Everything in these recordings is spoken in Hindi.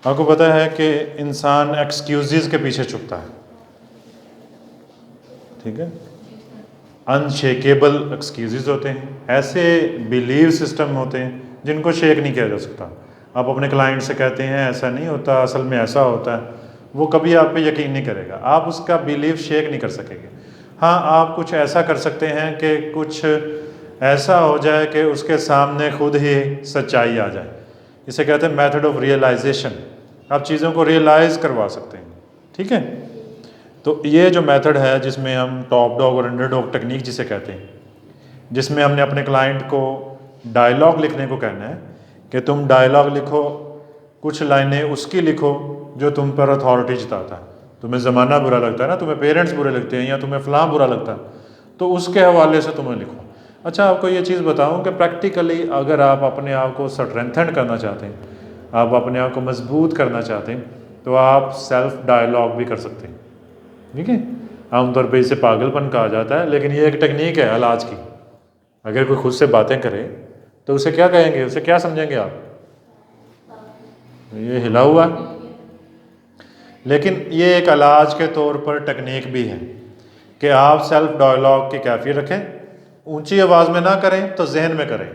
आपको पता है कि इंसान एक्सक्यूज़ के पीछे छुपता है, ठीक है। अनशेकेबल एक्सक्यूज़ होते हैं, ऐसे बिलीव सिस्टम होते हैं जिनको शेक नहीं किया जा सकता। आप अपने क्लाइंट से कहते हैं ऐसा नहीं होता, असल में ऐसा होता है, वो कभी आप पे यकीन नहीं करेगा, आप उसका बिलीव शेक नहीं कर सकेंगे। हाँ, आप कुछ ऐसा कर सकते हैं कि कुछ ऐसा हो जाए कि उसके सामने खुद ही सच्चाई आ जाए। इसे कहते हैं मेथड ऑफ रियलाइजेशन। आप चीज़ों को रियलाइज़ करवा सकते हैं, ठीक है। तो ये जो मेथड है जिसमें हम टॉप डॉग और अंडरडॉग टेक्निक जिसे कहते हैं, जिसमें हमने अपने क्लाइंट को डायलॉग लिखने को कहना है कि तुम डायलॉग लिखो, कुछ लाइनें उसकी लिखो जो तुम पर अथॉरिटी जताता है। तुम्हें ज़माना बुरा लगता है ना, तुम्हें पेरेंट्स बुरे लगते हैं या तुम्हें फ़लाँ बुरा लगता है, तो उसके हवाले से तुम्हें लिखो। अच्छा, आपको ये चीज़ बताऊं कि प्रैक्टिकली अगर आप अपने आप को स्ट्रेंथन करना चाहते हैं, आप अपने आप को मजबूत करना चाहते हैं, तो आप सेल्फ डायलॉग भी कर सकते हैं, ठीक है। आमतौर पे इसे पागलपन कहा जाता है, लेकिन ये एक टेक्निक है इलाज की। अगर कोई खुद से बातें करे तो उसे क्या कहेंगे, उसे क्या समझेंगे आप? ये हिला हुआ है। लेकिन ये एक इलाज के तौर पर टेक्निक भी है कि आप सेल्फ डायलॉग की कैफियत रखें, ऊंची आवाज़ में ना करें तो जहन में करें,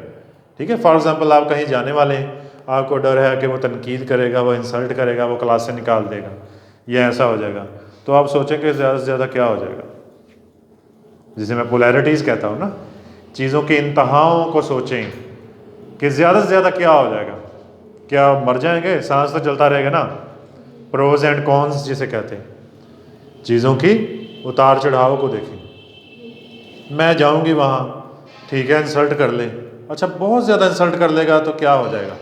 ठीक है। फॉर एग्ज़ाम्पल, आप कहीं जाने वाले हैं, आपको डर है कि वो तनकीद करेगा, वो इंसल्ट करेगा, वो क्लास से निकाल देगा, या ऐसा हो जाएगा, तो आप सोचेंगे ज़्यादा से ज़्यादा क्या हो जाएगा। जिसे मैं पोलैरिटीज़ कहता हूँ ना, चीज़ों की इंतहाओं को सोचें कि ज़्यादा से ज़्यादा क्या हो जाएगा। क्या मर जाएंगे? सांस तो चलता रहेगा ना। प्रोज एंड कॉन्स जिसे कहते हैं, चीज़ों की उतार चढ़ाव को देखें। मैं जाऊंगी वहाँ, ठीक है, इंसल्ट कर ले, अच्छा बहुत ज़्यादा इंसल्ट कर लेगा तो क्या हो जाएगा?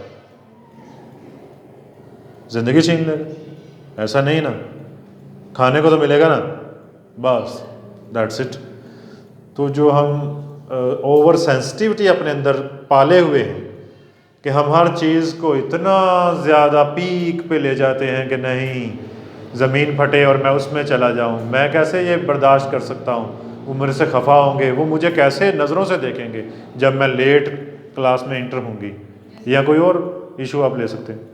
ज़िंदगी छीन लेगा। ऐसा नहीं ना, खाने को तो मिलेगा ना, बस दैट्स इट। तो जो हम ओवर सेंसिटिविटी अपने अंदर पाले हुए हैं कि हम हर चीज़ को इतना ज़्यादा पीक पे ले जाते हैं कि नहीं, ज़मीन फटे और मैं उसमें चला जाऊं, मैं कैसे ये बर्दाश्त कर सकता हूं, वो मेरे से खफा होंगे, वो मुझे कैसे नज़रों से देखेंगे जब मैं लेट क्लास में इंटर होंगी, या कोई और इशू आप ले सकते हैं।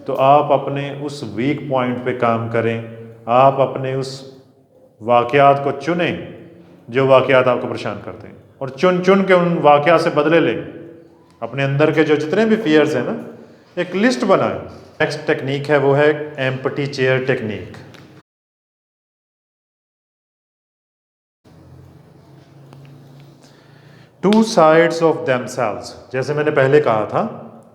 तो आप अपने उस वीक पॉइंट पे काम करें, आप अपने उस वाक़यात को चुनें जो वाक़यात आपको परेशान करते हैं, और चुन चुन के उन वाक़यात से बदले लें। अपने अंदर के जो जितने भी फियर्स हैं ना, एक लिस्ट बनाएं। नेक्स्ट टेक्निक है वो है empty chair technique. Two sides of themselves, जैसे मैंने पहले कहा था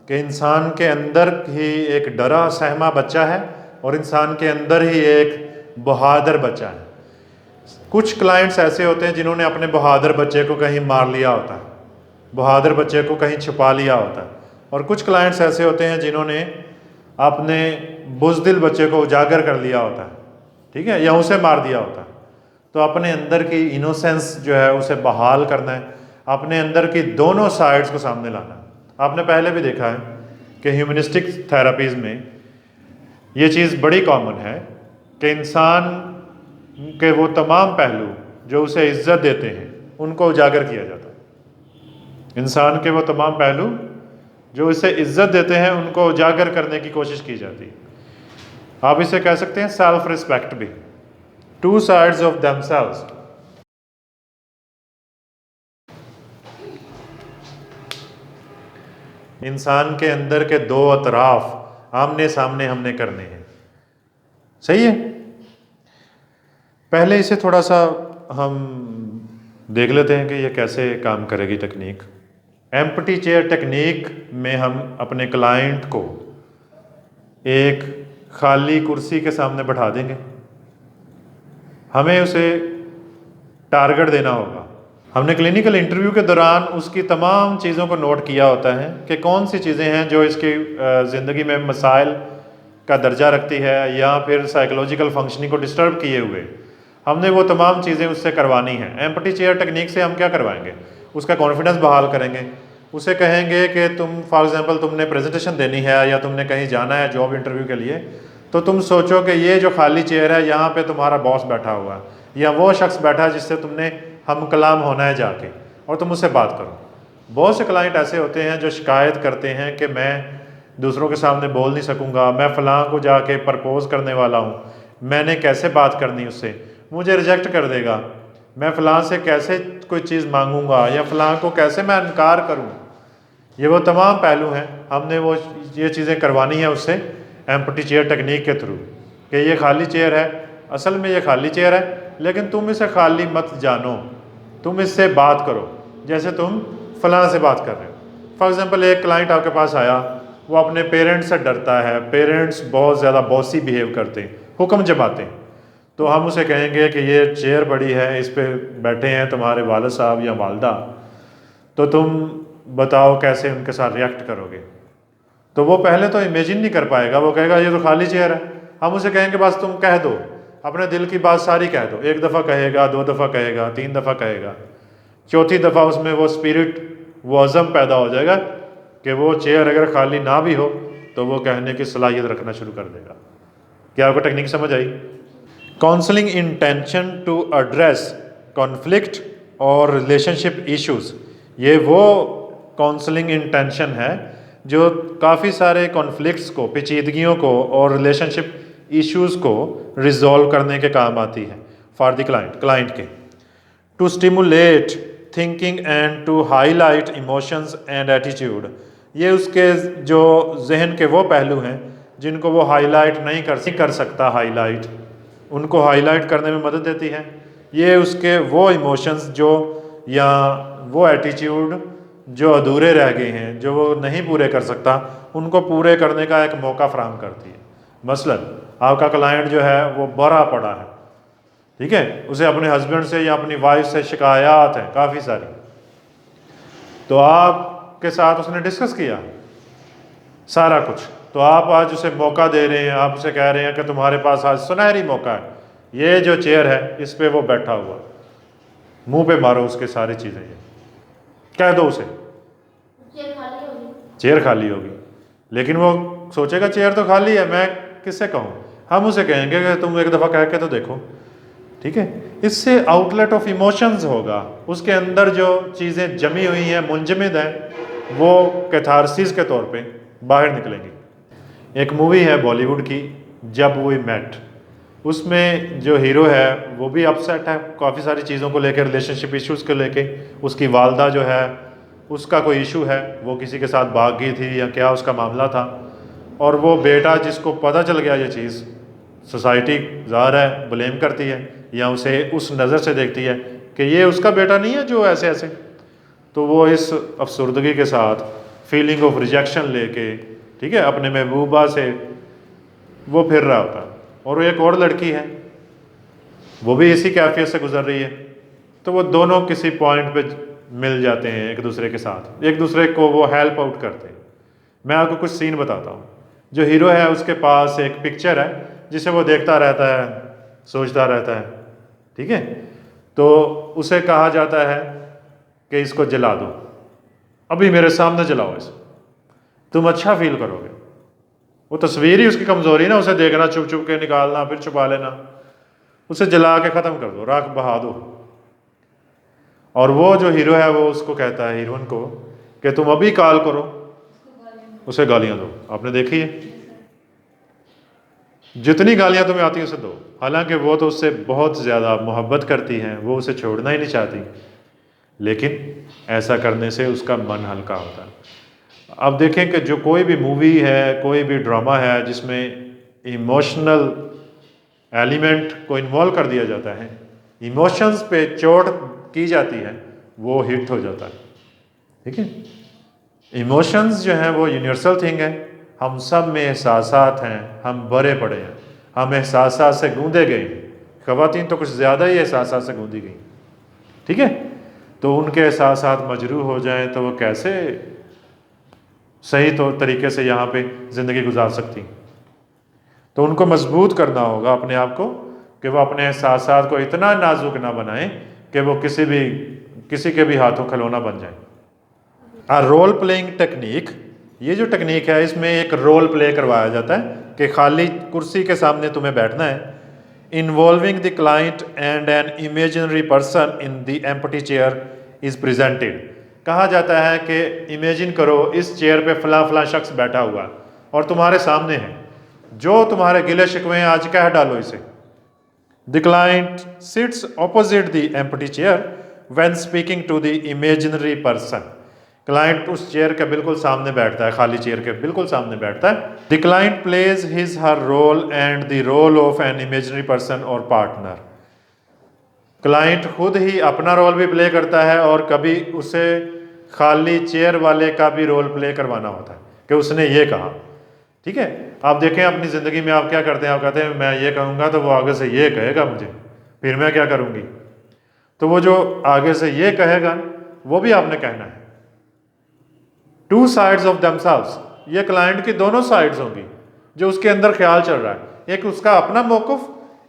कि इंसान के अंदर ही एक डरा सहमा बच्चा है और इंसान के अंदर ही एक बहादुर बच्चा है। कुछ क्लाइंट्स ऐसे होते हैं जिन्होंने अपने बहादुर बच्चे को कहीं मार लिया होता है, बहादुर बच्चे को कहीं छुपा लिया होता है, और कुछ क्लाइंट्स ऐसे होते हैं जिन्होंने अपने बुज़दिल बच्चे को उजागर कर लिया होता है, ठीक है, या उसे मार दिया होता है। तो अपने अंदर की इनोसेंस जो है उसे बहाल करना है, अपने अंदर की दोनों साइड्स को सामने लाना है। आपने पहले भी देखा है कि ह्यूमनिस्टिक थेरेपीज़ में ये चीज़ बड़ी कॉमन है कि इंसान के वो तमाम पहलू जो उसे इज्जत देते हैं उनको उजागर किया जाता है। इंसान के वो तमाम पहलू जो इसे इज्जत देते हैं उनको उजागर करने की कोशिश की जाती है। आप इसे कह सकते हैं सेल्फ रिस्पेक्ट भी। Two sides of themselves. इंसान के अंदर के दो अतराफ आमने सामने हमने करने हैं, सही है। पहले इसे थोड़ा सा हम देख लेते हैं कि ये कैसे काम करेगी टेक्निक। एम्प्टी चेयर टेक्निक में हम अपने क्लाइंट को एक खाली कुर्सी के सामने बैठा देंगे, हमें उसे टारगेट देना होगा। हमने क्लिनिकल इंटरव्यू के दौरान उसकी तमाम चीज़ों को नोट किया होता है कि कौन सी चीज़ें हैं जो इसकी ज़िंदगी में मसाइल का दर्जा रखती है या फिर साइकोलॉजिकल फंक्शनिंग को डिस्टर्ब किए हुए, हमने वो तमाम चीज़ें उससे करवानी हैं। एम्प्टी चेयर टेक्निक से हम क्या करवाएंगे, उसका कॉन्फिडेंस बहाल करेंगे। उसे कहेंगे कि तुम फॉर एग्जांपल तुमने प्रेजेंटेशन देनी है या तुमने कहीं जाना है जॉब इंटरव्यू के लिए, तो तुम सोचो कि ये जो खाली चेयर है यहाँ पे तुम्हारा बॉस बैठा हुआ है या वो शख्स बैठा है जिससे तुमने हम कलाम होना है जाके, और तुम उससे बात करो। बहुत से क्लाइंट ऐसे होते हैं जो शिकायत करते हैं कि मैं दूसरों के सामने बोल नहीं सकूँगा, मैं फ़लाँ को जाके प्रपोज़ करने वाला हूँ, मैंने कैसे बात करनी उससे, मुझे रिजेक्ट कर देगा, मैं फ़लाँ से कैसे कोई चीज़ मांगूंगा या फ़लाँ को कैसे मैं इनकार करूँ। ये वो तमाम पहलू हैं, हमने वो ये चीज़ें करवानी है उससे एम्प्टी चेयर टेक्निक के थ्रू कि ये खाली चेयर है, असल में ये खाली चेयर है, लेकिन तुम इसे खाली मत जानो, तुम इससे बात करो जैसे तुम फ़लाँ से बात कर रहे हो। फॉर एग्ज़ाम्पल एक क्लाइंट आपके पास आया, वो अपने पेरेंट्स से डरता है, पेरेंट्स बहुत ज़्यादा बॉसी बिहेव करते हैं, हुक्म जमाते हैं, तो हम उसे कहेंगे कि ये चेयर पड़ी है, इस पर बैठे हैं तुम्हारे वालिद साहब या वालदा, तो तुम बताओ कैसे उनके साथ रिएक्ट करोगे। तो वो पहले तो इमेजिन नहीं कर पाएगा, वो कहेगा ये तो खाली चेयर है। हम उसे कहेंगे बस तुम कह दो, अपने दिल की बात सारी कह दो, एक दफ़ा कहेगा, 2 दफ़ा कहेगा, 3 दफ़ा कहेगा, चौथी दफ़ा उसमें वो स्पिरिट, वो अज़म पैदा हो जाएगा कि वो चेयर अगर खाली ना भी हो तो वो कहने की सलाहियत रखना शुरू कर देगा। क्या आपको टेक्निक समझ आई? Counselling intention to address conflict और रिलेशनशिप इश्यूज़, ये वो काउंसलिंग इंटेंशन है जो काफ़ी सारे कॉन्फ्लिक्ट्स को, पेचीदगियों को और रिलेशनशिप इश्यूज़ को रिजॉल्व करने के काम आती है फॉर द क्लाइंट के। To stimulate thinking and to highlight emotions and attitude, ये उसके जो जहन के वो पहलू हैं जिनको वो हाईलाइट नहीं कर सकता, हाईलाइट उनको हाईलाइट करने में मदद देती है। ये उसके वो इमोशंस जो या वो एटीट्यूड जो अधूरे रह गए हैं, जो वो नहीं पूरे कर सकता, उनको पूरे करने का एक मौका फराहम करती है। मसलन आपका क्लाइंट जो है वो बड़ा पड़ा है, ठीक है, उसे अपने हस्बैंड से या अपनी वाइफ से शिकायत है काफ़ी सारी, तो आपके साथ उसने डिस्कस किया सारा कुछ, तो आप आज उसे मौका दे रहे हैं, आप उसे कह रहे हैं कि तुम्हारे पास आज सुनहरी मौका है, ये जो चेयर है इस पे वो बैठा हुआ, मुंह पे मारो उसके सारी चीज़ें, ये कह दो उसे चेयर खाली होगी, लेकिन वो सोचेगा चेयर तो खाली है, मैं किससे कहूँ। हम उसे कहेंगे कि तुम एक दफ़ा कह के तो देखो, ठीक है, इससे आउटलेट ऑफ इमोशंस होगा, उसके अंदर जो चीज़ें जमी हुई हैं, मुंजमद हैं, वो कैथारसिस के तौर पे बाहर निकलेंगी। एक मूवी है बॉलीवुड की, जब वी मेट, उसमें जो हीरो है वो भी अपसेट है काफ़ी सारी चीज़ों को लेकर, रिलेशनशिप इश्यूज़ को लेके, उसकी वालदा जो है उसका कोई इशू है, वो किसी के साथ भाग गई थी या क्या उसका मामला था, और वो बेटा जिसको पता चल गया ये चीज़, सोसाइटी ज़ाहिर है ब्लेम करती है या उसे उस नज़र से देखती है कि ये उसका बेटा नहीं है जो ऐसे ऐसे, तो वो इस अफसरदगी के साथ फीलिंग ऑफ रिजेक्शन लेके, ठीक है, अपने महबूबा से वो फिर रहा होता है। और एक और लड़की है, वो भी इसी कैफियत से गुजर रही है, तो वो दोनों किसी पॉइंट पे मिल जाते हैं एक दूसरे के साथ, एक दूसरे को वो हेल्प आउट करते हैं। मैं आपको कुछ सीन बताता हूँ। जो हीरो है उसके पास एक पिक्चर है जिसे वो देखता रहता है, सोचता रहता है, ठीक है, तो उसे कहा जाता है कि इसको जला दो, अभी मेरे सामने जलाओ इसे, तुम अच्छा फील करोगे। वो तस्वीर ही उसकी कमज़ोरी ना, उसे देखना, चुप चुप के निकालना, फिर छुपा लेना, उसे जला के ख़त्म कर दो, राख बहा दो। और वो जो हीरो है वो उसको कहता है, हीरोइन को, कि तुम अभी कॉल करो, उसे गालियाँ दो। आपने देखी है, जितनी गालियाँ तुम्हें आती हैं उसे दो, हालांकि वो तो उससे बहुत ज़्यादा मोहब्बत करती हैं, वो उसे छोड़ना ही नहीं चाहती, लेकिन ऐसा करने से उसका मन हल्का होता है। अब देखें कि जो कोई भी मूवी है, कोई भी ड्रामा है जिसमें इमोशनल एलिमेंट को इन्वॉल्व कर दिया जाता है, इमोशंस पे चोट की जाती है, वो हिट हो जाता है, ठीक है। इमोशंस जो हैं वो यूनिवर्सल थिंग है, हम सब में एहसासात हैं, हम भरे पड़े हैं, हम एहसासात से गूंदे गए, ख़वातीन तो कुछ ज़्यादा ही एहसासात से गूंदी गई, ठीक है। तो उनके एहसासात मजरूह हो जाएं तो वो कैसे सही तरीके से यहाँ पे ज़िंदगी गुजार सकती। तो उनको मजबूत करना होगा अपने आप को कि वो अपने एहसासात को इतना नाजुक ना बनाएं कि वो किसी के भी हाथों खिलौना बन जाए। रोल प्लेइंग टेक्निक, ये जो टेक्निक है इसमें एक रोल प्ले करवाया जाता है कि खाली कुर्सी के सामने तुम्हें बैठना है, involving the client and N imaginary person in the empty chair is presented. कहा जाता है कि इमेजिन करो इस चेयर पे फ़लाँ फ़लाँ शख्स बैठा हुआ, और तुम्हारे सामने है, जो तुम्हारे गिले शिकवे हैं आज कह डालो इसे। The client sits opposite the empty chair when speaking to the imaginary person. Client उस चेयर के बिल्कुल सामने बैठता है, खाली चेयर के बिल्कुल सामने बैठता है। The client plays his her role and the role of an imaginary person और पार्टनर। क्लाइंट खुद ही अपना रोल भी प्ले करता है और कभी उसे खाली चेयर वाले का भी रोल प्ले करवाना होता है कि उसने ये कहा। ठीक है, आप देखें अपनी ज़िंदगी में आप क्या करते हैं, आप कहते हैं मैं ये कहूँगा तो वो आगे से ये कहेगा मुझे, फिर मैं क्या करूँगी, तो वो जो आगे से ये कहेगा वो भी आपने कहना है। टू साइड्स ऑफ दमसेल्व्स, ये क्लाइंट की दोनों साइड्स होंगी जो उसके अंदर ख्याल चल रहा है। एक उसका अपना मौक़िफ़,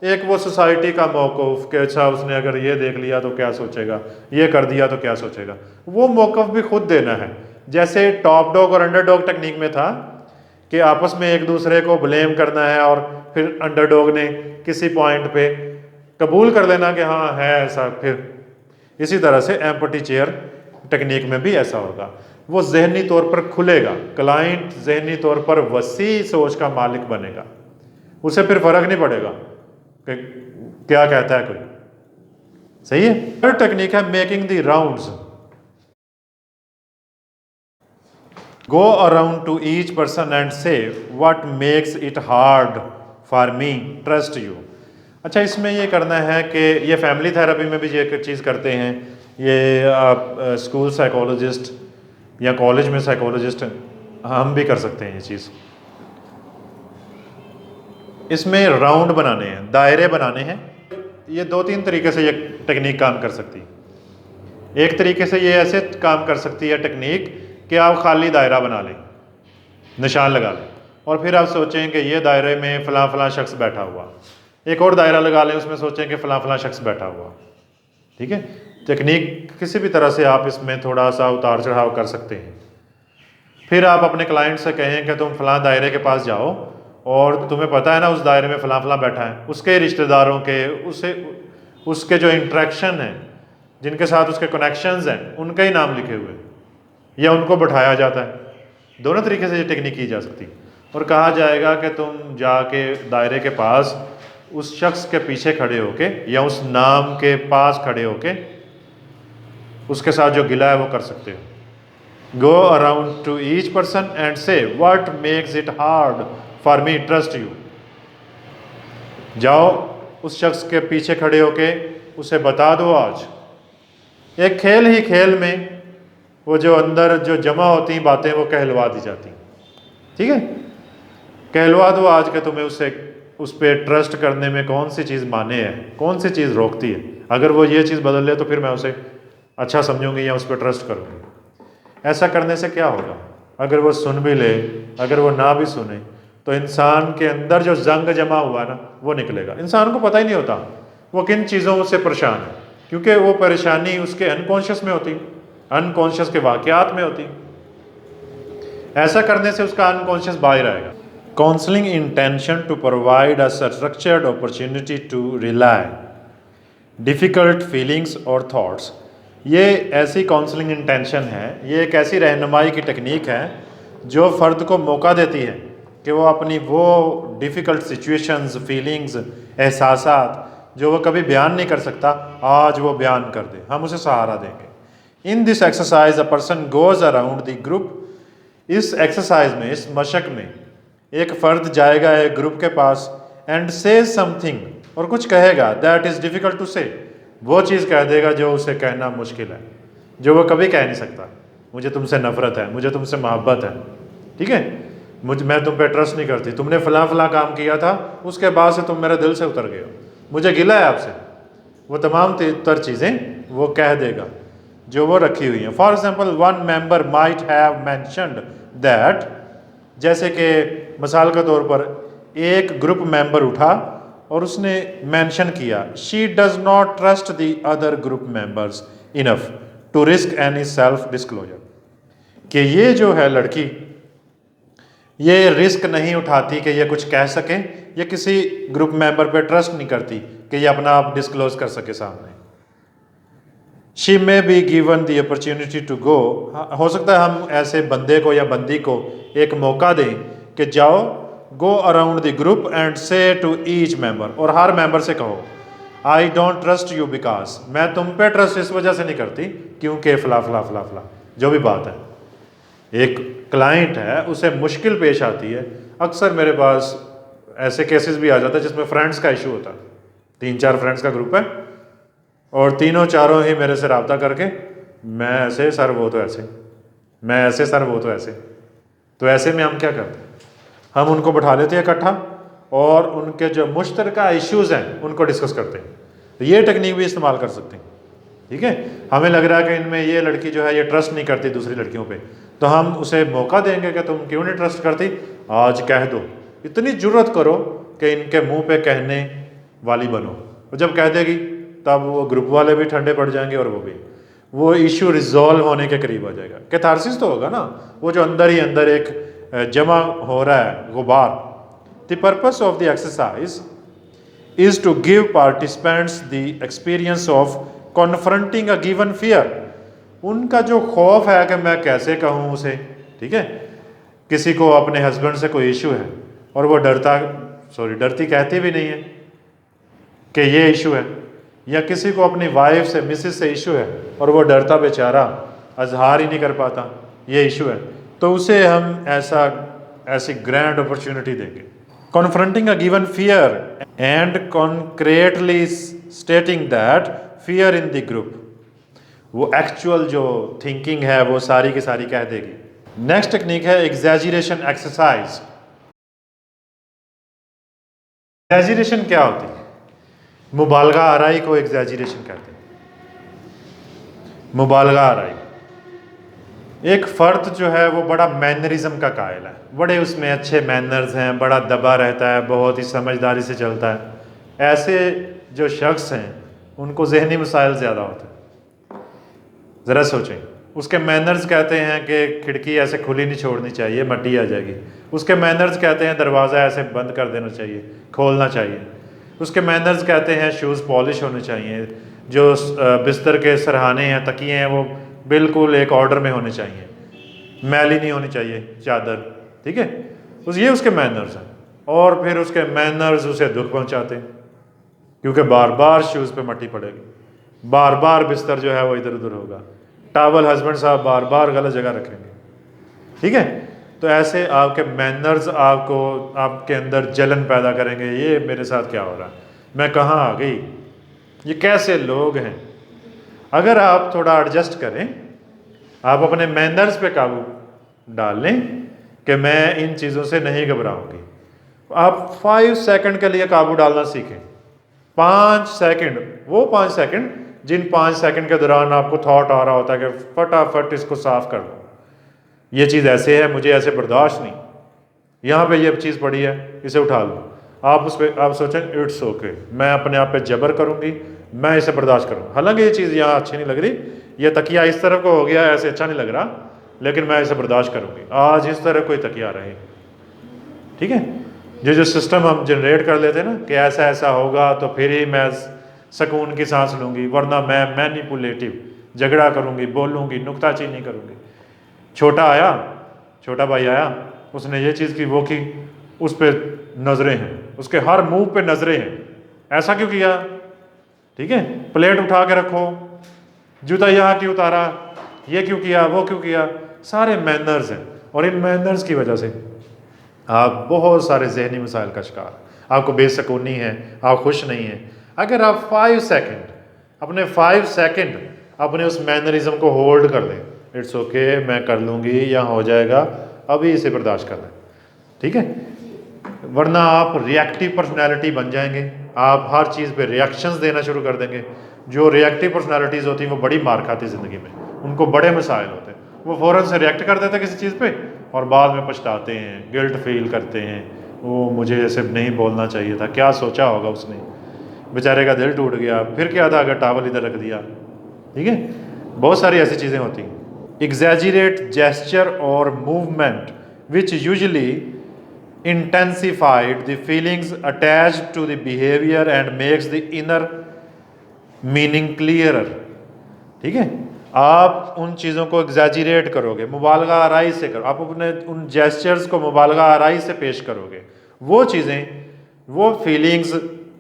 एक वो सोसाइटी का मौक़िफ़ कि अच्छा उसने अगर ये देख लिया तो क्या सोचेगा, ये कर दिया तो क्या सोचेगा। वो मौक़िफ़ भी खुद देना है। जैसे टॉप डॉग और अंडरडॉग टेक्निक में था कि आपस में एक दूसरे को ब्लेम करना है और फिर अंडरडॉग ने किसी पॉइंट पे कबूल कर लेना कि हाँ है ऐसा। फिर इसी तरह से एम्पटी चेयर टेक्निक में भी ऐसा होगा, वो जहनी तौर पर खुलेगा। क्लाइंट जहनी तौर पर वसी सोच का मालिक बनेगा, उसे फिर फर्क नहीं पड़ेगा कि क्या कहता है कोई। सही है। थर्ड टेक्निक है making the rounds. Go around to each person and say what makes it hard for me trust you. अच्छा, इसमें ये करना है कि ये फैमिली थेरेपी में भी ये चीज़ करते हैं, ये आप स्कूल साइकोलॉजिस्ट या कॉलेज में साइकोलॉजिस्ट हम भी कर सकते हैं ये चीज़। इसमें राउंड बनाने हैं, दायरे बनाने हैं। ये दो तीन तरीके से ये टेक्निक काम कर सकती है। एक तरीके से ये ऐसे काम कर सकती है टेक्निक कि आप खाली दायरा बना लें, निशान लगा लें और फिर आप सोचें कि ये दायरे में फ़लाँ फ़लाँ शख्स बैठा हुआ। एक और दायरा लगा लें, उसमें सोचें कि फ़लाँ फ़लाँ शख्स बैठा हुआ। ठीक है, टेक्निक किसी भी तरह से आप इसमें थोड़ा सा उतार चढ़ाव कर सकते हैं। फिर आप अपने क्लाइंट से कहें कि तुम फ़लाँ दायरे के पास जाओ और तुम्हें पता है ना उस दायरे में फ़लाँ फ़लाँ बैठा है, उसके रिश्तेदारों के, उसके जो इंट्रैक्शन हैं, जिनके साथ उसके कनेक्शंस हैं, उनके ही नाम लिखे हुए या उनको बैठाया जाता है। दोनों तरीके से ये टेक्निक की जा सकती है। और कहा जाएगा कि तुम जाके दायरे के पास उस शख्स के पीछे खड़े होके या उस नाम के पास खड़े होके उसके साथ जो गिला है वो कर सकते हो। Go around to each person and say what makes it hard for me trust you. जाओ उस शख्स के पीछे खड़े होके उसे बता दो आज। एक खेल ही खेल में वो जो अंदर जो जमा होती बातें वो कहलवा दी जाती। ठीक है, कहलवा दो आज के तुम्हें उस पर ट्रस्ट करने में कौन सी चीज़ माने है, कौन सी चीज़ रोकती है। अगर वो ये चीज़ बदल ले तो फिर मैं उसे अच्छा समझूंगी या उस पर ट्रस्ट करूँगी। ऐसा करने से क्या होगा, अगर वो सुन भी ले, अगर वो ना भी सुने, तो इंसान के अंदर जो जंग जमा हुआ है ना वो निकलेगा। इंसान को पता ही नहीं होता वो किन चीज़ों से परेशान है, क्योंकि वो परेशानी उसके अनकॉन्शियस में होती, अनकॉन्शियस के वाक़यात में होती। ऐसा करने से उसका अनकॉन्शियस बाहर आएगा। Counselling intention to provide a structured opportunity to relive difficult feelings और थॉट्स। ये ऐसी काउंसलिंग इंटेंशन है, ये एक ऐसी रहनुमाई की टेक्निक है जो फ़र्द को मौका देती है कि वो अपनी वो डिफ़िकल्ट सिचुएशंस, फीलिंग्स, एहसासात जो वो कभी बयान नहीं कर सकता, आज वो बयान कर दे, हम उसे सहारा देंगे। In this exercise a person goes around the group. इस एक्सरसाइज में, इस मशक में एक फ़र्द जाएगा एक ग्रुप के पास एंड से समथिंग, और कुछ कहेगा दैट इज़ डिफ़िकल्ट टू से। वो चीज़ कह देगा जो उसे कहना मुश्किल है, जो वो कभी कह नहीं सकता। मुझे तुमसे नफ़रत है, मुझे तुमसे मोहब्बत है, ठीक है, मैं तुम पे ट्रस्ट नहीं करती, तुमने फ़लाँ फ़लाँ काम किया था, उसके बाद से तुम मेरे दिल से उतर गए हो, मुझे गिला है आपसे। वो तमाम तर चीज़ें वो कह देगा जो वो रखी हुई हैं। For example, one member might have mentioned that, जैसे कि मिसाल के तौर पर एक ग्रुप मेंबर उठा और उसने मेंशन किया, she does not trust the other group members enough to risk any self disclosure, कि ये जो है लड़की ये रिस्क नहीं उठाती कि ये कुछ कह सके, ये किसी ग्रुप मेंबर पे ट्रस्ट नहीं करती कि ये अपना आप डिस्क्लोज कर सके सामने। She may be given the opportunity to go, हो सकता है हम ऐसे बंदे को या बंदी को एक मौका दें कि जाओ go around the group and से टू ईच मेंबर, और हर मेंबर से कहो I don't trust you because, मैं तुम पे ट्रस्ट इस वजह से नहीं करती क्योंकि फला फला फला फला, जो भी बात है। एक क्लाइंट है, उसे मुश्किल पेश आती है, अक्सर मेरे पास ऐसे केसेस भी आ जाते हैं जिसमें फ्रेंड्स का इशू होता है, 3-4 फ्रेंड्स का ग्रुप है और तीनों चारों ही मेरे से रब्ता करके मैं ऐसे सर वो तो ऐसे, मैं ऐसे सर वो तो ऐसे। तो ऐसे में हम क्या करते हैं, हम उनको बैठा लेते हैं इकट्ठा और उनके जो मुश्तरका इश्यूज़ हैं उनको डिस्कस करते हैं। तो ये टेक्निक भी इस्तेमाल कर सकते हैं, ठीक है। हमें लग रहा है कि इनमें ये लड़की जो है ये ट्रस्ट नहीं करती दूसरी लड़कियों पे, तो हम उसे मौका देंगे कि तुम क्यों नहीं ट्रस्ट करती, आज कह दो, इतनी जुर्रत करो कि इनके मुंह पे कहने वाली बनो। और जब कह देगी तब वो ग्रुप वाले भी ठंडे पड़ जाएंगे और वो इशू रिजॉल्व होने के करीब आ जाएगा। कैथारसिस तो होगा ना, वो जो अंदर ही अंदर एक जमा हो रहा है गुबार। The purpose of the exercise is to give participants the experience of confronting a given fear. उनका जो खौफ है कि मैं कैसे कहूँ उसे, ठीक है। किसी को अपने हस्बैंड से कोई इशू है और वो डरती कहती भी नहीं है कि ये इशू है, या किसी को अपनी वाइफ से मिसेस से इशू है और वो डरता बेचारा अजहार ही नहीं कर पाता, ये इशू है, तो उसे हम ऐसी ग्रैंड अपॉर्चुनिटी देंगे। Confronting a given fear and concretely stating that fear in the group, वो एक्चुअल जो थिंकिंग है वो सारी की सारी कह देगी। नेक्स्ट टेक्निक है एग्जैजरेशन एक्सरसाइज। एग्जैजरेशन क्या होती है? मुबालगा आराई को एग्जैजरेशन कहते हैं। मुबालगा आराई, एक फ़र्द जो है वो बड़ा मैनरिज्म का कायल है, बड़े उसमें अच्छे मैनर्स हैं, बड़ा दबा रहता है, बहुत ही समझदारी से चलता है। ऐसे जो शख्स हैं उनको जहनी मसाइल ज़्यादा होते हैं। ज़रा सोचें, उसके मैनर्स कहते हैं कि खिड़की ऐसे खुली नहीं छोड़नी चाहिए, मट्टी आ जाएगी। उसके मैनर्स कहते हैं दरवाज़ा ऐसे बंद कर देना चाहिए, खोलना चाहिए। उसके मैनर्स कहते हैं शूज़ पॉलिश होने चाहिए, जो बिस्तर के सरहाने हैं, तकिए हैं, वो बिल्कुल एक ऑर्डर में होने चाहिए, मैली नहीं होनी चाहिए चादर, ठीक है। ये उसके मैनर्स हैं। और फिर उसके मैनर्स उसे दुख पहुंचाते हैं क्योंकि बार बार शूज़ पे मट्टी पड़ेगी, बार बार बिस्तर जो है वो इधर उधर होगा, टावल हस्बैंड साहब बार बार गलत जगह रखेंगे, ठीक है। तो ऐसे आपके मैनर्स आपके अंदर जलन पैदा करेंगे, ये मेरे साथ क्या हो रहा है, मैं कहाँ आ गई, ये कैसे लोग हैं। अगर आप थोड़ा एडजस्ट करें, आप अपने मैनर्स पे काबू डाल लें कि मैं इन चीज़ों से नहीं घबराऊंगी, आप 5 सेकंड के लिए काबू डालना सीखें। 5 सेकंड, वो 5 सेकंड जिन 5 सेकंड के दौरान आपको थॉट आ रहा होता है कि फटाफट इसको साफ कर दो, ये चीज़ ऐसे है, मुझे ऐसे बर्दाश्त नहीं, यहाँ पे ये चीज़ पड़ी है, इसे उठा लो। आप उस पर आप सोचें इट्स ओके, मैं अपने आप पे जबर करूँगी, मैं इसे बर्दाश्त करूँ। हालांकि ये चीज़ यहाँ अच्छी नहीं लग रही, ये तकिया इस तरफ को हो गया, ऐसे अच्छा नहीं लग रहा, लेकिन मैं इसे बर्दाश्त करूँगी। आज इस तरह कोई तकिया रहे, ठीक है। जो सिस्टम हम जनरेट कर लेते हैं ना कि ऐसा ऐसा होगा तो फिर ही मैं सुकून की सांस लूँगी, वरना मैं मैनिपुलेटिव झगड़ा करूँगी, बोलूँगी, नुक्ताचीनी करूँगी। छोटा भाई आया, उसने ये चीज़ की, वो की, उस पर नज़रें हैं, उसके हर मुंह पे नज़रें हैं, ऐसा क्यों किया, ठीक है, प्लेट उठा के रखो, जूता यहाँ क्यों उतारा, ये क्यों किया, वो क्यों किया, सारे मैनर्स हैं। और इन मैनर्स की वजह से आप बहुत सारे जहनी मसाइल का शिकार, आपको बेसुकूनी है, आप खुश नहीं हैं। अगर आप 5 सेकंड अपने उस मैनरिज्म को होल्ड कर लें, इट्स ओके, मैं कर लूँगी या हो जाएगा, अभी इसे बर्दाश्त कर लें, ठीक है। वरना आप रिएक्टिव पर्सनैलिटी बन जाएंगे, आप हर चीज़ पे रिएक्शंस देना शुरू कर देंगे। जो रिएक्टिव पर्सनैलिटीज़ होती हैं वो बड़ी मार खाती ज़िंदगी में, उनको बड़े मसाइल होते हैं, वो फ़ौरन से रिएक्ट कर देते हैं किसी चीज़ पे और बाद में पछताते हैं, गिल्ट फील करते हैं, वो मुझे ऐसे नहीं बोलना चाहिए था, क्या सोचा होगा उसने, बेचारे का दिल टूट गया, फिर क्या था अगर टावल इधर रख दिया, ठीक है। बहुत सारी ऐसी चीज़ें होती हैं। एग्जैजरेट जेस्चर और movement which usually intensified the feelings attached to the behavior and makes the inner meaning clearer, ठीक है। आप उन चीज़ों को एग्जैजरेट करोगे, मुबालगा आराई से करो, आप अपने उन जेस्चर्स को मुबालगा आराई से पेश करोगे, वो चीज़ें, वो फीलिंग्स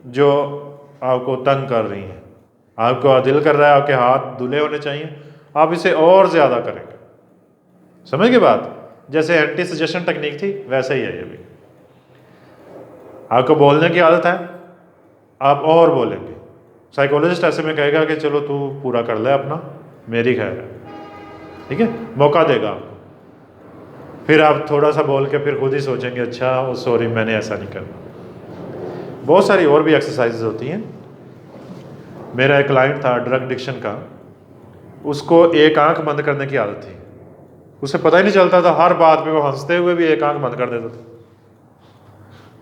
जो आपको तंग कर रही हैं, आपको दिल कर रहा है आपके हाथ धुले होने चाहिए, आप इसे और ज़्यादा करेंगे। समझ गए बात? जैसे एंटी सजेशन टेक्निक थी, वैसे ही है ये भी। आपको बोलने की आदत है, आप और बोलेंगे। साइकोलॉजिस्ट ऐसे में कहेगा कि चलो तू पूरा कर ले अपना, मेरी खैर है, ठीक है, मौका देगा आपको। फिर आप थोड़ा सा बोल के फिर खुद ही सोचेंगे अच्छा सॉरी मैंने ऐसा नहीं करना। बहुत सारी और भी एक्सरसाइजेज होती हैं। मेरा एक क्लाइंट था ड्रग एडिक्शन का, उसको एक आंख बंद करने की आदत थी, उसे पता ही नहीं चलता था, हर बात पे वो हंसते हुए भी एक आंख बंद कर देता था,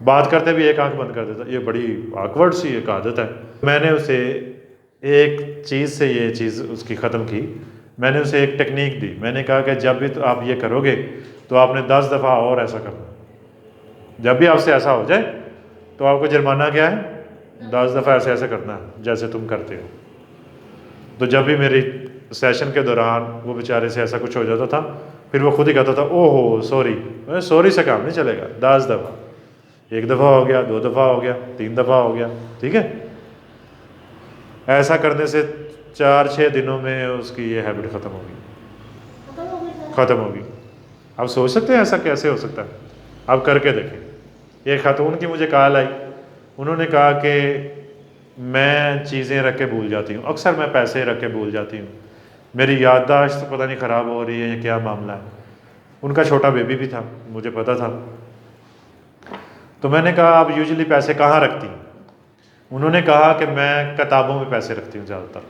बात करते भी एक आंख बंद कर देता। ये बड़ी ऑकवर्ड सी एक आदत है। मैंने उसे एक चीज़ से ये चीज़ उसकी ख़त्म की। मैंने उसे एक टेक्निक दी, मैंने कहा कि जब भी तो आप ये करोगे तो आपने 10 दफ़ा और ऐसा करना। जब भी आपसे ऐसा हो जाए तो आपको जुर्माना क्या है, 10 दफ़ा ऐसे ऐसे करना है जैसे तुम करते हो। तो जब भी मेरी सेशन के दौरान वो बेचारे से ऐसा कुछ हो जाता था, फिर वो खुद ही कहता था ओहो सॉरी। सॉरी से काम नहीं चलेगा, 10 दफ़ा, 1 दफ़ा हो गया, 2 दफ़ा हो गया, 3 दफ़ा हो गया, ठीक है। ऐसा करने से 4-6 दिनों में उसकी ये हैबिट ख़त्म होगी, ख़त्म होगी। आप सोच सकते हैं ऐसा कैसे हो सकता है? आप करके देखें। एक खातून की मुझे कॉल आई, उन्होंने कहा कि मैं चीज़ें रख के भूल जाती हूँ, अक्सर मैं पैसे रख के भूल जाती हूँ, मेरी याददाश्त पता नहीं ख़राब हो रही है, ये क्या मामला है। उनका छोटा बेबी भी था, मुझे पता था। तो मैंने कहा आप यूजुअली पैसे कहाँ रखती हैं? उन्होंने कहा कि मैं किताबों में पैसे रखती हूँ ज़्यादातर,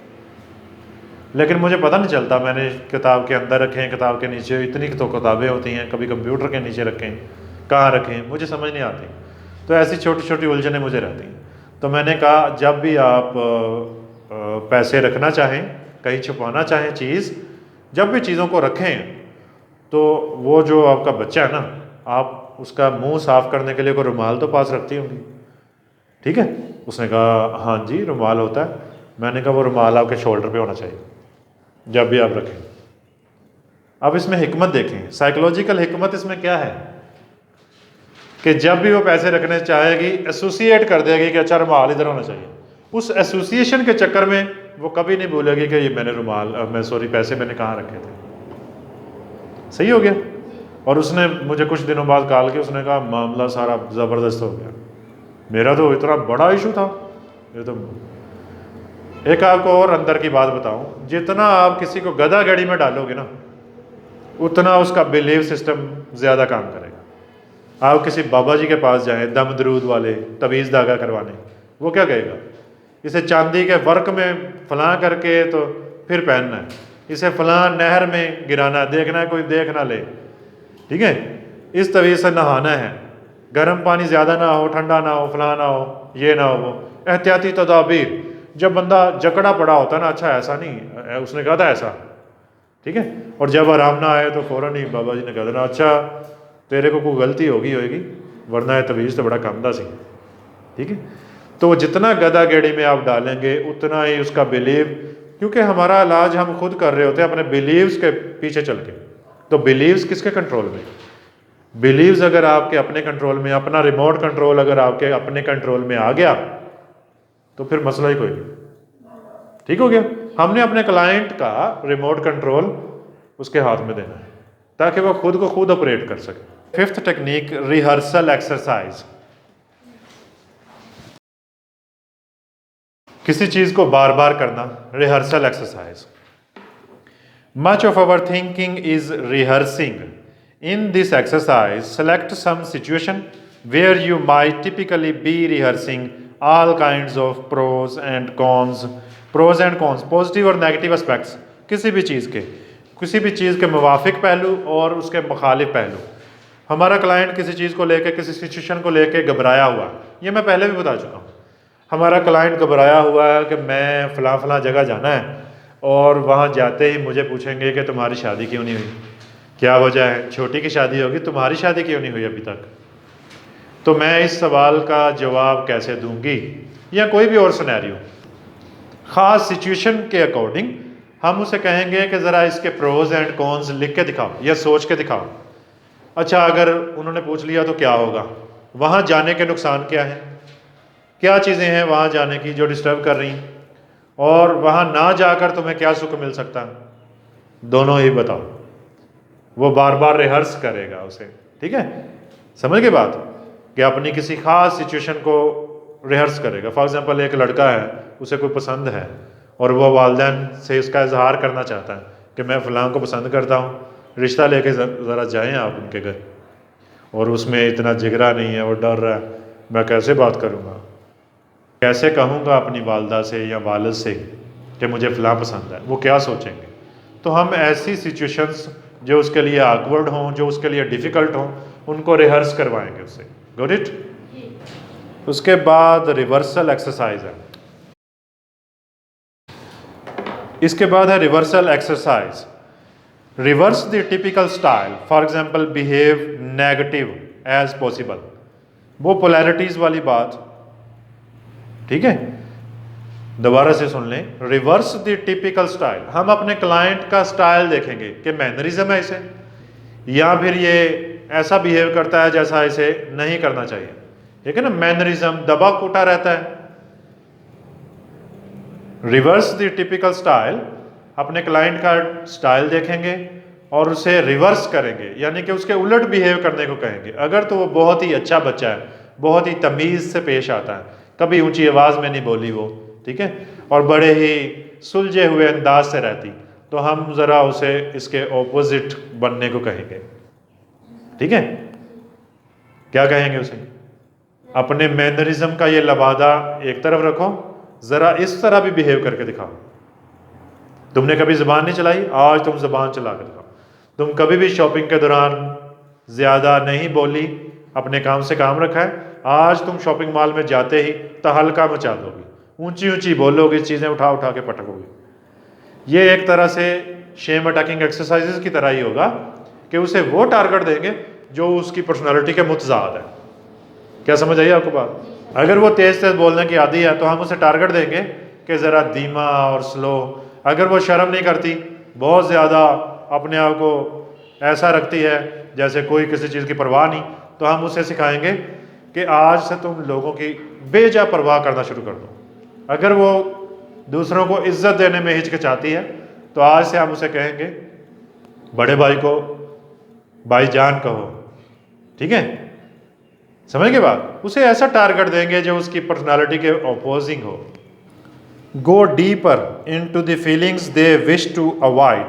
लेकिन मुझे पता नहीं चलता मैंने किताब के अंदर रखे हैं, किताब के नीचे, इतनी तो किताबें होती हैं, कभी कंप्यूटर के नीचे रखें, कहाँ रखें, मुझे समझ नहीं आती। तो ऐसी छोटी छोटी उलझनें मुझे रहती हैं। तो मैंने कहा जब भी आप पैसे रखना चाहें, कहीं छुपाना चाहें चीज़, जब भी चीज़ों को रखें तो वो जो आपका बच्चा है ना, आप उसका मुंह साफ़ करने के लिए कोई रुमाल तो पास रखती होंगी, ठीक है। उसने कहा हाँ जी रुमाल होता है। मैंने कहा वो रुमाल आपके शोल्डर पे होना चाहिए जब भी आप रखें। अब इसमें हिकमत देखें, साइकोलॉजिकल हिकमत इसमें क्या है कि जब भी वो पैसे रखने चाहेगी एसोसिएट कर देगी कि अच्छा रुमाल इधर होना चाहिए। उस एसोसिएशन के चक्कर में वो कभी नहीं भूलेगी कि ये मैंने रुमाल मैं सॉरी पैसे मैंने कहाँ रखे थे। सही हो गया। और उसने मुझे कुछ दिनों बाद कॉल किया, उसने कहा मामला सारा ज़बरदस्त हो गया, मेरा तो इतना बड़ा इशू था ये तो। एक आपको और अंदर की बात बताऊं, जितना आप किसी को गधा गाड़ी में डालोगे ना, उतना उसका बिलीव सिस्टम ज़्यादा काम करेगा। आप किसी बाबा जी के पास जाएं दम दरूद वाले, तवीज़ धागा करवाने, वो क्या कहेगा, इसे चांदी के वर्क में फलां करके तो फिर पहनना है, इसे फलां नहर में गिराना, देखना है कोई देख ना ले, ठीक है, इस तवीज़ से नहाना है, गर्म पानी ज़्यादा ना हो, ठंडा ना हो, फलां ना हो, ये ना हो वो, एहतियाती तदाबीर। जब बंदा जकड़ा पड़ा होता है ना, अच्छा ऐसा नहीं, उसने कहा था ऐसा, ठीक है, और जब आराम ना आए तो फ़ौरन ही बाबा जी ने कह देना अच्छा तेरे को कोई गलती होगी वरना ये तवीज़ तो बड़ा कम था सी, ठीक है। तो जितना गदा गेड़ी में आप डालेंगे उतना ही उसका बिलीव, क्योंकि हमारा इलाज हम खुद कर रहे होते हैं अपने बिलीव्स के पीछे चल के। तो बिलीव्स किसके कंट्रोल में? बिलीव्स अगर आपके अपने कंट्रोल में, अपना रिमोट कंट्रोल अगर आपके अपने कंट्रोल में आ गया तो फिर मसला ही कोई नहीं, ठीक हो गया। हमने अपने क्लाइंट का रिमोट कंट्रोल उसके हाथ में देना है ताकि वह खुद को खुद ऑपरेट कर सके। 5th technique, rehearsal exercise. किसी चीज को बार बार करना, rehearsal exercise. Much of our thinking is rehearsing. In this exercise, select some situation where you might typically be rehearsing all kinds of pros and cons, positive और negative aspects किसी भी चीज़ के मुवाफिक पहलू और उसके मुखालिफ पहलू। हमारा क्लाइंट किसी चीज़ को लेकर, किसी सिचुएशन को लेकर घबराया हुआ, ये मैं पहले भी बता चुका हूँ। हमारा क्लाइंट घबराया हुआ है कि मैं फ़लाँ जगह जाना है और वहाँ जाते ही मुझे पूछेंगे कि तुम्हारी शादी क्यों नहीं हुई, क्या वजह है, छोटी की शादी होगी, तुम्हारी शादी क्यों नहीं हुई अभी तक। तो मैं इस सवाल का जवाब कैसे दूंगी, या कोई भी और सिनेरियो ख़ास सिचुएशन के अकॉर्डिंग हम उसे कहेंगे कि ज़रा इसके प्रोज एंड कॉन्स लिख के दिखाओ या सोच के दिखाओ। अच्छा, अगर उन्होंने पूछ लिया तो क्या होगा, वहाँ जाने के नुकसान क्या हैं, क्या चीज़ें हैं वहाँ जाने की जो डिस्टर्ब कर रही हैं, और वहाँ ना जाकर तुम्हें क्या सुख मिल सकता है, दोनों ही बताओ। वो बार बार रिहर्स करेगा उसे, ठीक है, समझ गए बात, कि अपनी किसी ख़ास सिचुएशन को रिहर्स करेगा। फॉर एग्जांपल एक लड़का है, उसे कोई पसंद है और वह वालिदैन से उसका इजहार करना चाहता है कि मैं फ़लाँ को पसंद करता हूँ, रिश्ता लेके ज़रा जाएं आप उनके घर, और उसमें इतना जिगरा नहीं है, वो डर रहा है, मैं कैसे बात करूँगा, कैसे कहूँगा अपनी वालदा से या वालिद से कि मुझे फ़लाँ पसंद है, वो क्या सोचेंगे। तो हम ऐसी सिचुएशंस जो उसके लिए awkward हों, जो उसके लिए डिफ़िकल्ट हों, उनको रिहर्स करवाएंगे उससे। Got it. उसके बाद रिवर्सल एक्सरसाइज है, इसके बाद है reversal exercise. Reverse the typical style, for example behave negative as possible, वो पोलैरिटीज़ वाली बात, ठीक है, दोबारा से सुन लें। रिवर्स द टिपिकल स्टाइल, हम अपने क्लाइंट का स्टाइल देखेंगे कि मैनरिज्म है इसे, या फिर ये ऐसा बिहेव करता है जैसा इसे नहीं करना चाहिए, ठीक है ना, मैनरिज्म दबा कूटा रहता है। रिवर्स द टिपिकल स्टाइल, अपने क्लाइंट का स्टाइल देखेंगे और उसे रिवर्स करेंगे, यानी कि उसके उलट बिहेव करने को कहेंगे। अगर तो वो बहुत ही अच्छा बच्चा है, बहुत ही तमीज़ से पेश आता है, कभी ऊंची आवाज़ में नहीं बोली वो, ठीक है, और बड़े ही सुलझे हुए अंदाज से रहती, तो हम ज़रा उसे इसके ऑपोजिट बनने को कहेंगे, ठीक है। क्या कहेंगे उसे, अपने मैनरिज्म का ये लबादा एक तरफ रखो, ज़रा इस तरह भी बिहेव करके दिखाओ। तुमने कभी ज़बान नहीं चलाई, आज तुम ज़बान चला कर दिखाओ। तुम कभी भी शॉपिंग के दौरान ज़्यादा नहीं बोली, अपने काम से काम रखा है, आज तुम शॉपिंग मॉल में जाते ही तहलका मचा दोगी, ऊंची ऊंची बोलोगी, चीज़ें उठा उठा के पटकोगी। ये एक तरह से शेम अटैकिंग एक्सरसाइजेस की तरह ही होगा कि उसे वो टारगेट देंगे जो उसकी पर्सनालिटी के मुतज़ाद है। क्या समझ आई आपको बात। अगर वो तेज़ तेज़ बोलने की आदी है तो हम उसे टारगेट देंगे कि ज़रा धीमा और स्लो। अगर वो शर्म नहीं करती, बहुत ज़्यादा अपने आप को ऐसा रखती है जैसे कोई किसी चीज़ की परवाह नहीं, तो हम उसे सिखाएंगे कि आज से तुम लोगों की बेजा परवाह करना शुरू कर दो। अगर वो दूसरों को इज्जत देने में हिचकिचाती है तो आज से हम उसे कहेंगे बड़े भाई को भाईजान कहो, ठीक है, समझ के बाद उसे ऐसा टारगेट देंगे जो उसकी पर्सनालिटी के अपोजिंग हो। Go deeper into the feelings they wish to avoid,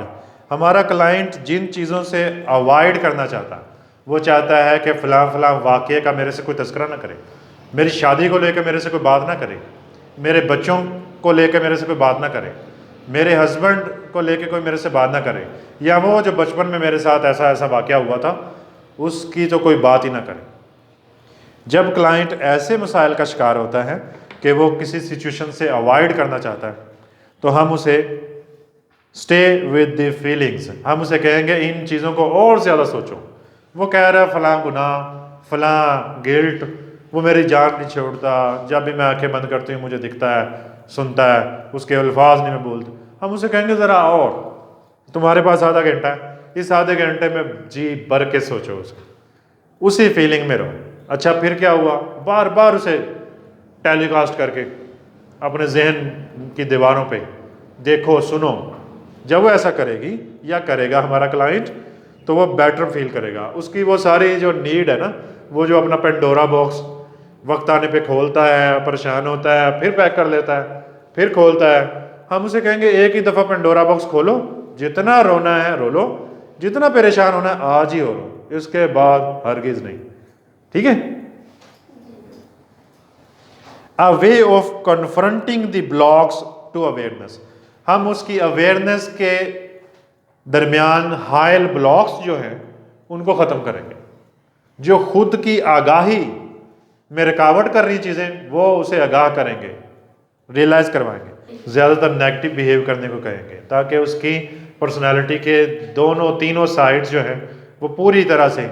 हमारा क्लाइंट जिन चीज़ों से अवॉइड करना चाहता है, वो चाहता है कि फ़लाँ फ़लाँ वाक़ये का मेरे से कोई तस्करा ना करे, मेरी शादी को लेकर मेरे से कोई बात ना करे, मेरे बच्चों को लेकर मेरे से कोई बात ना करे, मेरे हस्बैंड को लेकर कोई मेरे से बात ना करे, या वो जो बचपन में मेरे साथ ऐसा ऐसा वाक़या हुआ था उसकी तो कोई बात ही ना करे। जब क्लाइंट ऐसे मसाइल का शिकार होता है कि वो किसी सिचुएशन से अवॉइड करना चाहता है, तो हम उसे स्टे विद द फीलिंग्स, हम उसे कहेंगे इन चीज़ों को और ज़्यादा सोचो। वो कह रहा है फ़लाँ गुनाह, फ़लाँ गिल्ट, वो मेरी जान नहीं छोड़ता, जब भी मैं आंखें बंद करती हूँ मुझे दिखता है, सुनता है, उसके अल्फाज नहीं मैं बोलता। हम उसे कहेंगे ज़रा और, तुम्हारे पास आधा घंटा है, इस आधे घंटे में जी भर के सोचो उसको, उसी फीलिंग में रहो। अच्छा फिर क्या हुआ, बार बार उसे टेलीकास्ट करके अपने जहन की दीवारों पे देखो सुनो। जब वो ऐसा करेगी या करेगा हमारा क्लाइंट, तो वो बेटर फील करेगा। उसकी वो सारी जो नीड है ना, वो जो अपना पेंडोरा बॉक्स वक्त आने पे खोलता है, परेशान होता है, फिर पैक कर लेता है, फिर खोलता है, हम उसे कहेंगे एक ही दफ़ा पेंडोरा बॉक्स खोलो, जितना रोना है रो लो, जितना परेशान होना है आज ही हो लो, इसके बाद हरगिज़ नहीं, ठीक है। A way of confronting the blocks to awareness, हम उसकी अवेयरनेस के दरमियान हाइल ब्लॉक्स जो हैं उनको ख़त्म करेंगे। जो खुद की आगाही में रुकावट कर रही चीज़ें वो उसे आगाह करेंगे, रियलाइज़ करवाएंगे। ज़्यादातर नेगेटिव बिहेव करने को कहेंगे ताकि उसकी पर्सनालिटी के दोनों तीनों साइड्स जो हैं वो पूरी तरह से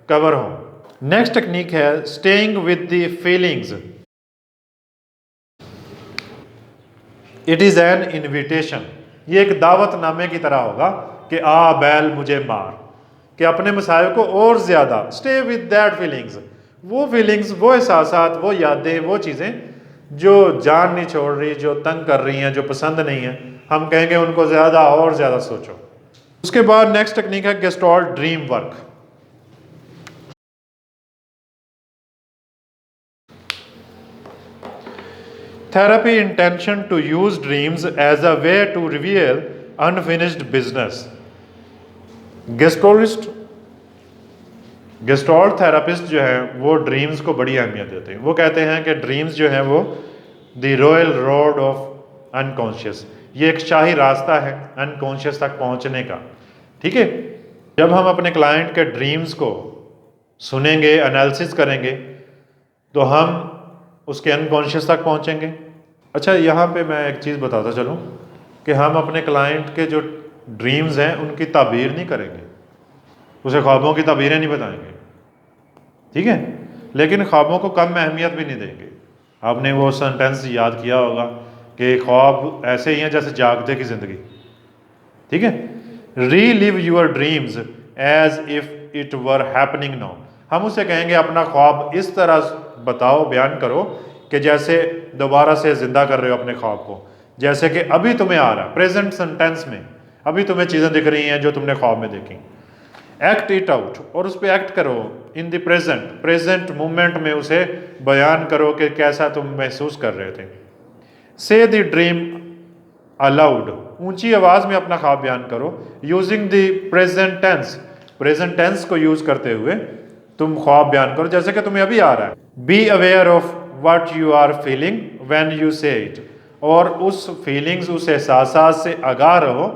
कवर हों। नेक्स्ट टेक्निक है staying with the feelings. It is an invitation, ये एक दावतनामे की तरह होगा कि आ बैल मुझे मार, कि अपने मसाइल को और ज़्यादा स्टे विद दैट फीलिंग्स, वो एहसासात, वो यादें, वो चीज़ें जो जान नहीं छोड़ रही, जो तंग कर रही हैं, जो पसंद नहीं है, हम कहेंगे उनको ज़्यादा और ज़्यादा सोचो। उसके बाद नेक्स्ट टेक्निक है gestalt dream work. Therapy intention to use dreams as a way to reveal unfinished business. Gestalt therapist जो है वो ड्रीम्स को बड़ी अहमियत देते हैं। वो कहते हैं कि ड्रीम्स जो है वो the royal road of unconscious, ये एक शाही रास्ता है अनकॉन्शियस तक पहुंचने का। ठीक है, जब हम अपने क्लाइंट के ड्रीम्स को सुनेंगे, एनालिसिस करेंगे, तो हम उसके अनकॉन्शियस तक पहुंचेंगे। अच्छा, यहाँ पे मैं एक चीज़ बताता चलूँ कि हम अपने क्लाइंट के जो ड्रीम्स हैं उनकी ताबीर नहीं करेंगे, उसे ख्वाबों की ताबीरें नहीं बताएंगे, ठीक है, लेकिन ख्वाबों को कम अहमियत भी नहीं देंगे। आपने वो सेंटेंस याद किया होगा कि ख्वाब ऐसे ही हैं जैसे जागते की ज़िंदगी, ठीक है। Relive your dreams as if it were happening now. हम उसे कहेंगे अपना ख्वाब इस तरह बताओ, बयान करो कि जैसे दोबारा से ज़िंदा कर रहे हो अपने ख्वाब को, जैसे कि अभी तुम्हें आ रहा है, प्रेजेंट सेंटेंस में अभी तुम्हें चीज़ें दिख रही हैं जो तुमने ख्वाब में देखी। एक्ट इट आउट, और उस पर एक्ट करो इन द प्रेजेंट मोमेंट में उसे बयान करो कि कैसा तुम महसूस कर रहे थे। से द ड्रीम अलाउड, ऊंची आवाज़ में अपना ख्वाब बयान करो, यूजिंग द प्रेजेंट टेंस को यूज़ करते हुए तुम ख्वाब बयान करो जैसे कि तुम्हें अभी आ रहा है। Be aware of what you are feeling when you say it, और उस फीलिंग्स, उस एहसासात से आगाह रहो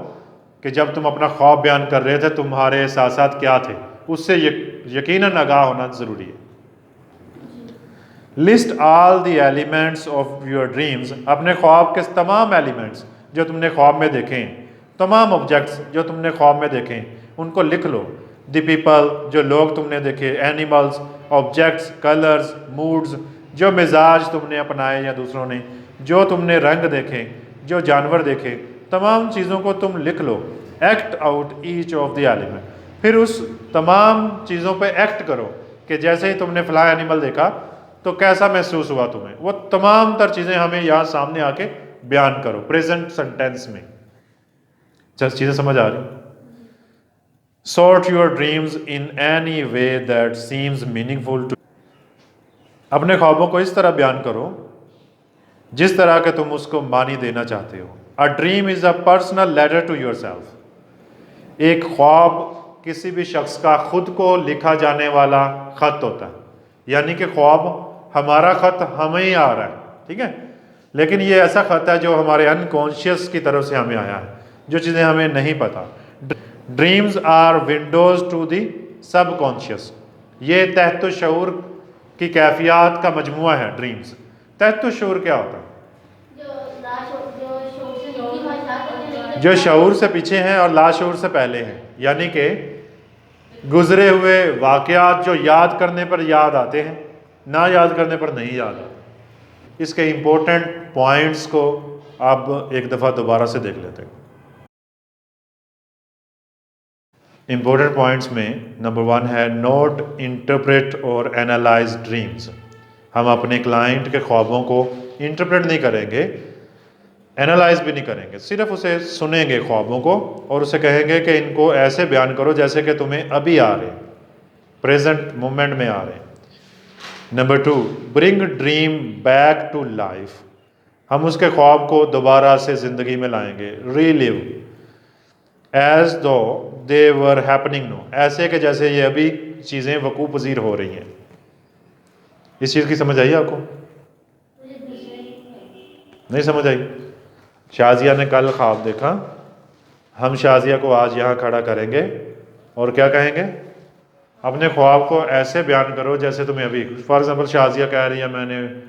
कि जब तुम अपना ख्वाब बयान कर रहे थे तुम्हारे एहसासात क्या थे, उससे यकीनन आगाह होना ज़रूरी है। List all the elements of your dreams, अपने ख्वाब के तमाम एलिमेंट्स जो तुमने ख्वाब में देखे हैं, तमाम ऑब्जेक्ट्स जो तुमने ख्वाब में देखे हैं, उनको लिख लो। द पीपल, जो लोग तुमने देखे, एनिमल्स, ऑब्जेक्ट्स, कलर्स, मूड्स, जो मिजाज तुमने अपनाए या दूसरों ने, जो तुमने रंग देखे, जो जानवर देखे, तमाम चीज़ों को तुम लिख लो। Act out each of the element, फिर उस तमाम चीज़ों पे एक्ट करो कि जैसे ही तुमने फला एनिमल देखा तो कैसा महसूस हुआ तुम्हें, वो तमाम तर चीज़ें हमें यहाँ सामने आके बयान करो प्रेजेंट सेंटेंस में। चीज़ें समझ आ रही? Sort your dreams in any way that seems meaningful to, अपने ख्वाबों को इस तरह बयान करो जिस तरह के तुम उसको मानी देना चाहते हो। A dream is a personal letter to yourself, एक ख्वाब किसी भी शख्स का खुद को लिखा जाने वाला खत होता है, यानी कि ख्वाब हमारा खत हमें ही आ रहा है, ठीक है, लेकिन ये ऐसा खत है जो हमारे अनकॉन्शियस की तरफ से हमें आया है, जो चीज़ें हमें नहीं पता। Dreams are windows to the subconscious, ये तहत शऊर की कैफियत का मजमुआ है ड्रीम्स। तहत शऊर क्या होता है? जो शऊर से पीछे हैं और लाशऊर से पहले हैं, यानी कि गुजरे हुए वाक़यात जो याद करने पर याद आते हैं, ना याद करने पर नहीं याद आते। इसके इम्पोर्टेंट पॉइंट्स को अब एक दफ़ा दोबारा से देख लेते हैं। इम्पोर्टेंट पॉइंट्स में नंबर 1 है नोट, इंटरप्रेट और एनालाइज ड्रीम्स। हम अपने क्लाइंट के ख्वाबों को इंटरप्रेट नहीं करेंगे, एनालाइज भी नहीं करेंगे, सिर्फ उसे सुनेंगे ख्वाबों को और उसे कहेंगे कि इनको ऐसे बयान करो जैसे कि तुम्हें अभी आ रहे, प्रेजेंट मोमेंट में आ रहे। Number 2, bring dream back to life, हम उसके ख्वाब को दोबारा से ज़िंदगी में लाएंगे। रीलिव एज दो दे वर हैपनिंग नो, ऐसे कि जैसे ये अभी चीज़ें वकूफ़ पज़ीर हो रही हैं। इस चीज़ की समझ आई आपको? नहीं समझ आई? शाजिया ने कल ख्वाब देखा, हम शाजिया को आज यहाँ खड़ा करेंगे और क्या कहेंगे? अपने ख्वाब को ऐसे बयान करो जैसे तुम्हें अभी, फॉर एग्जांपल शाजिया कह रही है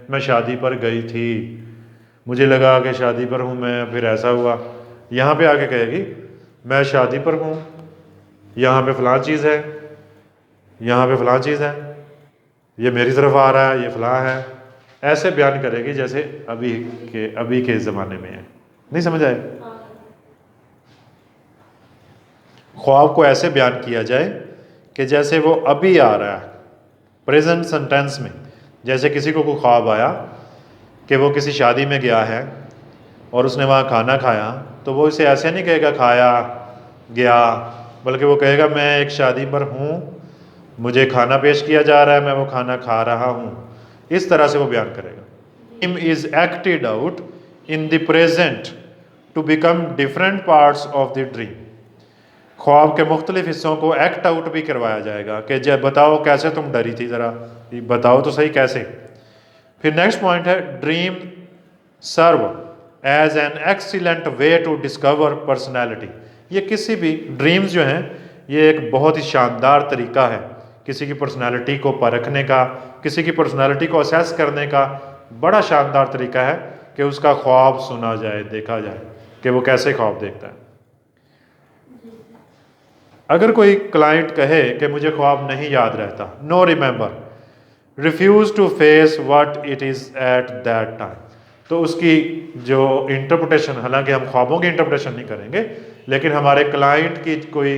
मैं शादी पर गई थी, मुझे लगा कि शादी पर हूँ मैं, फिर ऐसा हुआ। यहाँ पे आके कहेगी मैं शादी पर हूँ, यहाँ पे फ़लाँ चीज़ है, यहाँ पे फ़लाँ चीज़ है, ये मेरी तरफ आ रहा है, ये फ़लाँ है। ऐसे बयान करेगी जैसे अभी के ज़माने में है। नहीं समझ आए? ख्वाब को ऐसे बयान किया जाए कि जैसे वो अभी आ रहा है, प्रेजेंट सेंटेंस में। जैसे किसी को कोई ख्वाब आया कि वो किसी शादी में गया है और उसने वहाँ खाना खाया, तो वो इसे ऐसे नहीं कहेगा खाया गया, बल्कि वो कहेगा मैं एक शादी पर हूँ, मुझे खाना पेश किया जा रहा है, मैं वो खाना खा रहा हूँ। इस तरह से वो बयान करेगा। Dream is acted out in the present to become different parts of the dream. ख्वाब के मुख्तलिफ हिस्सों को एक्ट आउट भी करवाया जाएगा कि जब बताओ कैसे तुम डरी थी, ज़रा बताओ तो सही कैसे। फिर नेक्स्ट पॉइंट है dream serve as an excellent way to discover personality. ये किसी भी ड्रीम्स जो हैं ये एक बहुत ही शानदार तरीका है किसी की पर्सनैलिटी को परखने का, किसी की पर्सनैलिटी को असेस करने का बड़ा शानदार तरीका है कि उसका ख्वाब सुना जाए, देखा जाए कि वो कैसे ख्वाब देखता है। अगर कोई क्लाइंट कहे कि मुझे ख्वाब नहीं याद रहता, no remember, refuse to face what it is at that time, तो उसकी जो इंटरप्रिटेशन, हालांकि हम ख्वाबों की इंटरप्रिटेशन नहीं करेंगे, लेकिन हमारे क्लाइंट की कोई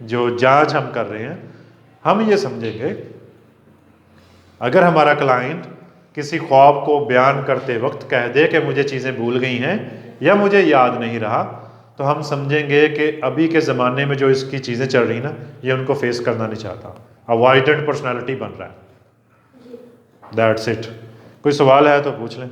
जो जांच हम कर रहे हैं, हम ये समझेंगे अगर हमारा क्लाइंट किसी ख्वाब को बयान करते वक्त कह दे कि मुझे चीज़ें भूल गई हैं या मुझे याद नहीं रहा, तो हम समझेंगे कि अभी के ज़माने में जो इसकी चीज़ें चल रही ना, ये उनको फेस करना नहीं चाहता, अवॉइडेंट पर्सनैलिटी बन रहा है। That's it. कोई सवाल है तो पूछ लें।